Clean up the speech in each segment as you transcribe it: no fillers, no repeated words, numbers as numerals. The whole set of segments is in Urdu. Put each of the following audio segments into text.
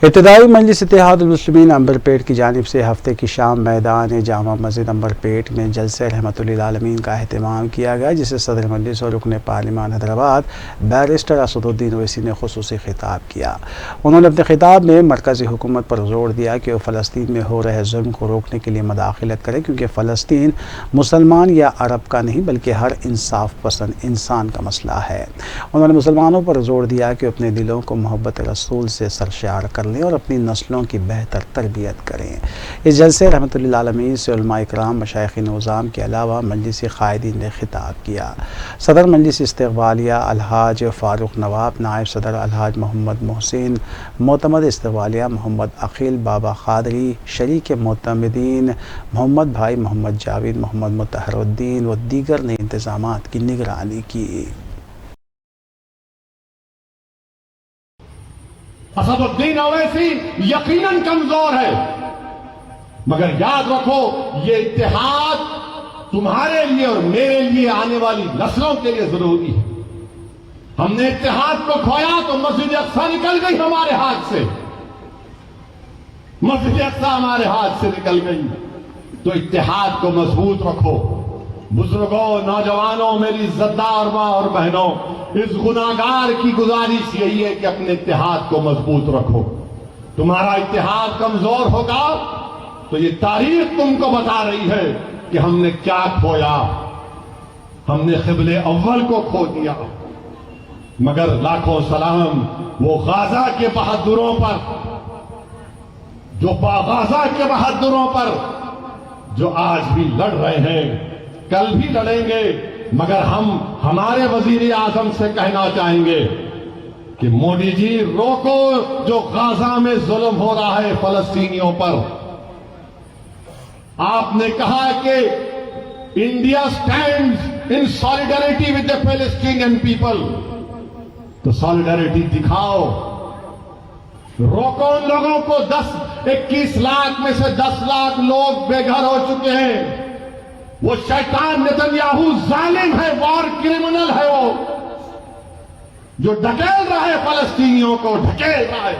ابتدائی مجلس اتحاد المسلمین عنبر پیٹ کی جانب سے ہفتے کی شام میدان جامع مسجد عنبر پیٹ میں جلسہ رحمت للعالمین کا اہتمام کیا گیا، جسے صدر مجلس اور رکن پارلیمان حیدرآباد بیرسٹر اسد الدین اویسی نے خصوصی خطاب کیا۔ انہوں نے اپنے خطاب میں مرکزی حکومت پر زور دیا کہ وہ فلسطین میں ہو رہے ظلم کو روکنے کے لیے مداخلت کرے، کیونکہ فلسطین مسلمان یا عرب کا نہیں بلکہ ہر انصاف پسند انسان کا مسئلہ ہے۔ انہوں نے مسلمانوں پر زور دیا کہ اپنے دلوں کو محبت رسول سے سرشار کر لیں اور اپنی نسلوں کی بہتر تربیت کریں۔ اس جلسے رحمت للعالمین سے علماء اکرام، مشائخین نظام کے علاوہ مجلسی قائدین نے خطاب کیا۔ صدر مجلس استقبالیہ الحاج فاروق نواب، نائب صدر الحاج محمد محسن، معتمد استقبالیہ محمد عقیل بابا قادری، شریک معتمدین محمد بھائی، محمد جاوید، محمد مطہر الدین و دیگر نے انتظامات کی نگرانی کی۔ اسد الدین اویسی یقیناً کمزور ہے، مگر یاد رکھو یہ اتحاد تمہارے لیے اور میرے لیے آنے والی نسلوں کے لیے ضروری ہے۔ ہم نے اتحاد کو کھویا تو مسجد اقصی نکل گئی ہمارے ہاتھ سے، مسجد اقصی ہمارے ہاتھ سے نکل گئی، تو اتحاد کو مضبوط رکھو۔ بزرگوں، نوجوانوں، میری عزتدار ماں اور بہنوں، اس گناہگار کی گزارش یہی ہے کہ اپنے اتحاد کو مضبوط رکھو۔ تمہارا اتحاد کمزور ہوگا تو یہ تاریخ تم کو بتا رہی ہے کہ ہم نے کیا کھویا۔ ہم نے قبلے اول کو کھو دیا، مگر لاکھوں سلام وہ غازہ کے بہادروں پر، جو غازہ کے بہادروں پر جو آج بھی لڑ رہے ہیں، کل بھی لڑیں گے، مگر ہم ہمارے وزیر اعظم سے کہنا چاہیں گے کہ مودی جی روکو جو غزہ میں ظلم ہو رہا ہے فلسطینیوں پر۔ آپ نے کہا کہ India stands in solidarity with the Palestinian people, تو سالیڈیرٹی دکھاؤ، روکو ان لوگوں کو۔ 21 لاکھ میں سے 10 لاکھ لوگ بے گھر ہو چکے ہیں۔ وہ شیطان نتنیاہو ظالم ہے، وار کرمنل ہے، وہ جو ڈھکیل رہا ہے فلسطینیوں کو، ڈھکیل رہا ہے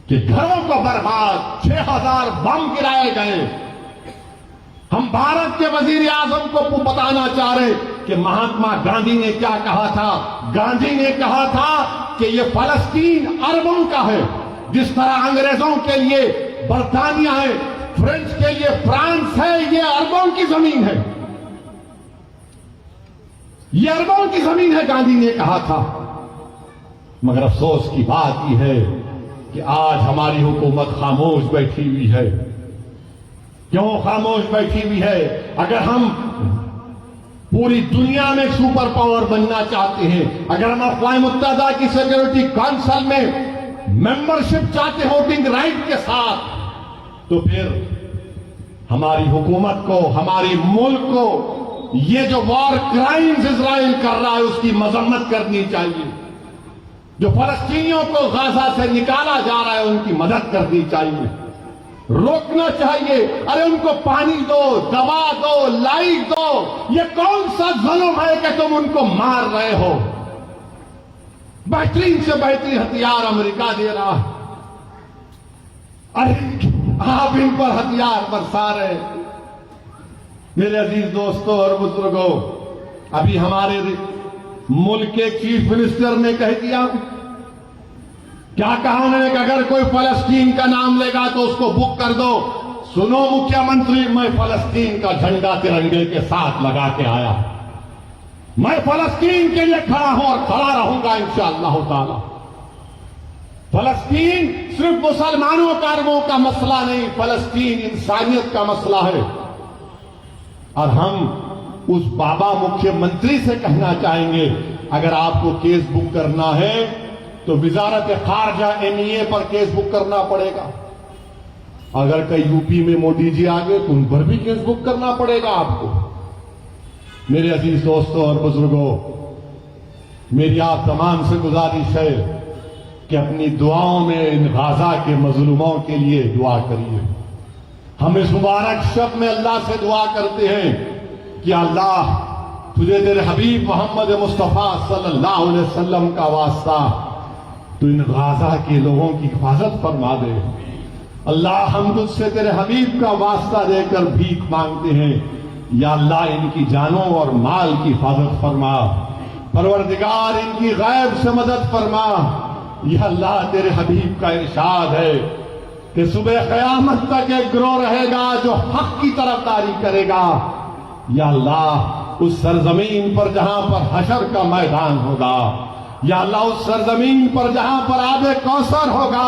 کہ گھروں کو برباد، 6000 بم گرائے گئے۔ ہم بھارت کے وزیر اعظم کو بتانا چاہ رہے کہ مہاتما گاندھی نے کیا کہا تھا۔ گاندھی نے کہا تھا کہ یہ فلسطین عربوں کا ہے، جس طرح انگریزوں کے لیے برطانیہ ہے، فرینچ کے لیے فرانس ہے، یہ عربوں کی زمین ہے، یہ عربوں کی زمین ہے، گاندھی نے کہا تھا۔ مگر افسوس کی بات یہ ہے کہ آج ہماری حکومت خاموش بیٹھی ہوئی ہے۔ کیوں خاموش بیٹھی ہوئی ہے؟ اگر ہم پوری دنیا میں سپر پاور بننا چاہتے ہیں، اگر ہم اقوام متحدہ کی سیکورٹی کونسل میں ممبرشپ چاہتے ہیں ووٹنگ رائٹ کے ساتھ، تو پھر ہماری حکومت کو، ہماری ملک کو یہ جو وار کرائمز اسرائیل کر رہا ہے اس کی مذمت کرنی چاہیے۔ جو فلسطینیوں کو غزہ سے نکالا جا رہا ہے ان کی مدد کرنی چاہیے، روکنا چاہیے۔ ارے ان کو پانی دو، دوا دو، لائٹ دو۔ یہ کون سا ظلم ہے کہ تم ان کو مار رہے ہو؟ بہترین سے بہترین ہتھیار امریکہ دے رہا ہے، ارے آپ ان پر ہتھیار برسا رہے۔ میرے عزیز دوستوں اور بزرگوں، ابھی ہمارے ملک کے چیف منسٹر نے کہہ دیا، کیا کہا انہوں نے کہ اگر کوئی فلسطین کا نام لے گا تو اس کو بک کر دو۔ سنو مکھیہ منتری، میں فلسطین کا جھنڈا ترنگے کے ساتھ لگا کے آیا، میں فلسطین کے لیے کھڑا ہوں اور کھڑا رہوں گا انشاءاللہ تعالی۔ فلسطین صرف مسلمانوں کا، عربوں کا مسئلہ نہیں، فلسطین انسانیت کا مسئلہ ہے۔ اور ہم اس بابا مکھیہ منتری سے کہنا چاہیں گے، اگر آپ کو کیس بک کرنا ہے تو وزارت خارجہ NEA پر کیس بک کرنا پڑے گا۔ اگر کئی یوپی میں مودی جی آگے تو ان پر بھی کیس بک کرنا پڑے گا آپ کو۔ میرے عزیز دوستوں اور بزرگوں، میری آپ تمام سے گزارش ہے کہ اپنی دعاؤں میں ان غزہ کے مظلوموں کے لیے دعا کریے۔ ہم اس مبارک شب میں اللہ سے دعا کرتے ہیں کہ اللہ تجھے تیرے حبیب محمد مصطفیٰ صلی اللہ علیہ وسلم کا واسطہ تو ان غازہ کے لوگوں کی حفاظت فرما دے۔ اللہ ہم تجھ سے تیرے حبیب کا واسطہ دے کر بھیک مانگتے ہیں، یا اللہ ان کی جانوں اور مال کی حفاظت فرما، پروردگار ان کی غیب سے مدد فرما۔ یا اللہ تیرے حبیب کا ارشاد ہے کہ صبح قیامت تک ایک گروہ رہے گا جو حق کی طرفداری کرے گا۔ یا اللہ اس سرزمین پر جہاں پر حشر کا میدان ہوگا، یا اللہ اس سرزمین پر جہاں پر آب کوثر ہوگا،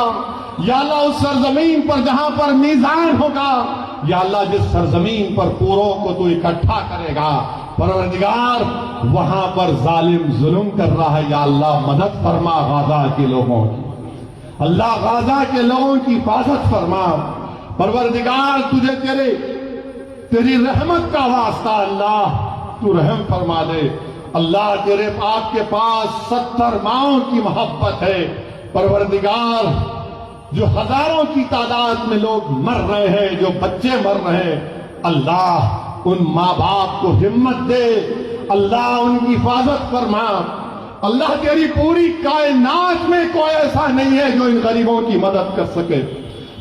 یا اللہ اس سرزمین پر جہاں پر میزان ہوگا، یا اللہ جس سرزمین پر پوروں کو تو اکٹھا کرے گا، پروردگار وہاں پر ظالم ظلم کر رہا ہے، یا اللہ مدد فرما غازہ کے لوگوں کی، اللہ غازہ کے لوگوں کی حفاظت فرما۔ پروردگار تجھے تیری رحمت کا واسطہ اللہ تو رحم فرما دے۔ اللہ تیرے آپ کے پاس 70 ماؤں کی محبت ہے، پروردگار جو ہزاروں کی تعداد میں لوگ مر رہے ہیں، جو بچے مر رہے ہیں، اللہ ان ماں باپ کو ہمت دے، اللہ ان کی حفاظت فرما۔ اللہ تیری پوری کائنات میں کوئی ایسا نہیں ہے جو ان غریبوں کی مدد کر سکے،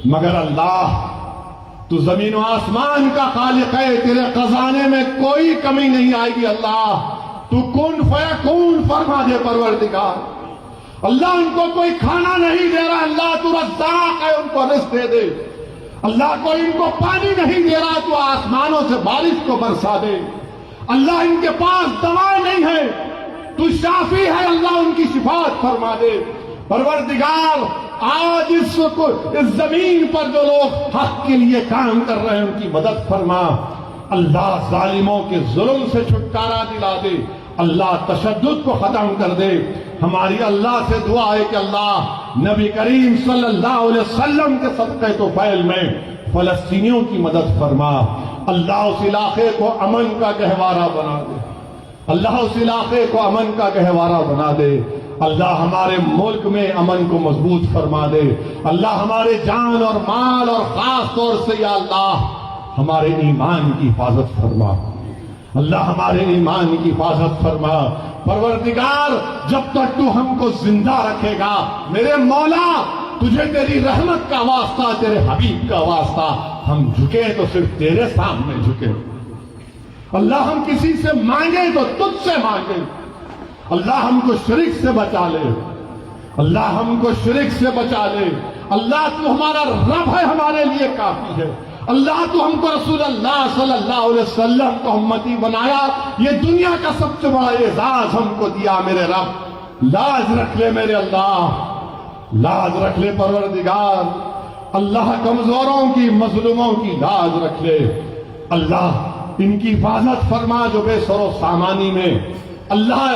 مگر اللہ تو زمین و آسمان کا خالق ہے، تیرے خزانے میں کوئی کمی نہیں آئے گی۔ اللہ تو کن فیکون فرما دے پروردگار۔ اللہ ان کو کوئی کھانا نہیں دے رہا، اللہ تو رزاق ہے، ان کو رزق دے دے۔ اللہ کوئی ان کو پانی نہیں دے رہا، تو آسمانوں سے بارش کو برسا دے۔ اللہ ان کے پاس دوا نہیں ہے، تو شافی ہے، اللہ ان کی شفاعت فرما دے۔ پروردگار آج اس زمین پر جو لوگ حق کے لیے کام کر رہے ہیں ان کی مدد فرما۔ اللہ ظالموں کے ظلم سے چھٹکارا دلا دے، اللہ تشدد کو ختم کر دے۔ ہماری اللہ سے دعا ہے کہ اللہ نبی کریم صلی اللہ علیہ وسلم کے صدقے تو فعل میں فلسطینیوں کی مدد فرما۔ اللہ اس علاقے کو امن کا گہوارہ بنا دے، اللہ اس علاقے کو امن کا گہوارہ بنا دے۔ اللہ ہمارے ملک میں امن کو مضبوط فرما دے۔ اللہ ہمارے جان اور مال اور خاص طور سے یا اللہ ہمارے ایمان کی حفاظت فرما، اللہ ہمارے ایمان کی حفاظت فرما۔ پروردگار جب تک تو ہم کو زندہ رکھے گا میرے مولا، تجھے تیری رحمت کا واسطہ، تیرے حبیب کا واسطہ، ہم جھکے تو صرف تیرے سامنے جھکے۔ اللہ ہم کسی سے مانگے تو تجھ سے مانگے۔ اللہ ہم کو شرک سے بچا لے، اللہ ہم کو شرک سے بچا لے۔ اللہ تو ہمارا رب ہے، ہمارے لیے کافی ہے۔ اللہ تو ہم کو رسول اللہ صلی اللہ علیہ وسلم کو امتی بنایا، یہ دنیا کا سب سے بڑا اعزاز ہم کو دیا میرے رب۔ لاز رکھ لے میرے اللہ، لاز رکھ لے پروردگار۔ اللہ کمزوروں کی، مظلوموں کی لاز رکھ لے۔ اللہ ان کی حفاظت فرما جو بے سر و سامانی میں اللہ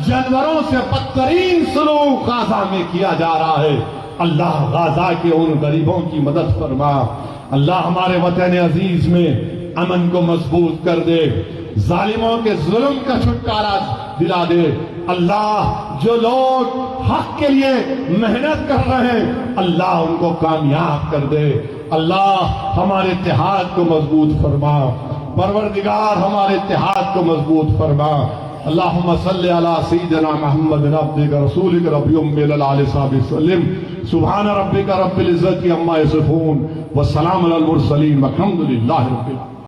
جانوروں سے بدترین سلوک غازہ میں کیا جا رہا ہے، اللہ غازہ کے ان غریبوں کی مدد فرما۔ اللہ ہمارے وطن عزیز میں امن کو مضبوط کر دے، ظالموں کے ظلم کا چھٹکارا دلا دے۔ اللہ جو لوگ حق کے لیے محنت کر رہے ہیں اللہ ان کو کامیاب کر دے۔ اللہ ہمارے اتحاد کو مضبوط فرما، پروردگار ہمارے اتحاد کو مضبوط فرما۔ اللہم صلی علی سیدنا محمد عبدک رسولک رب ام العلی صحابہ وسلم۔ سبحان ربک رب العزت عما یصفون والسلام علی المرسلین والحمد للہ رب العالمین۔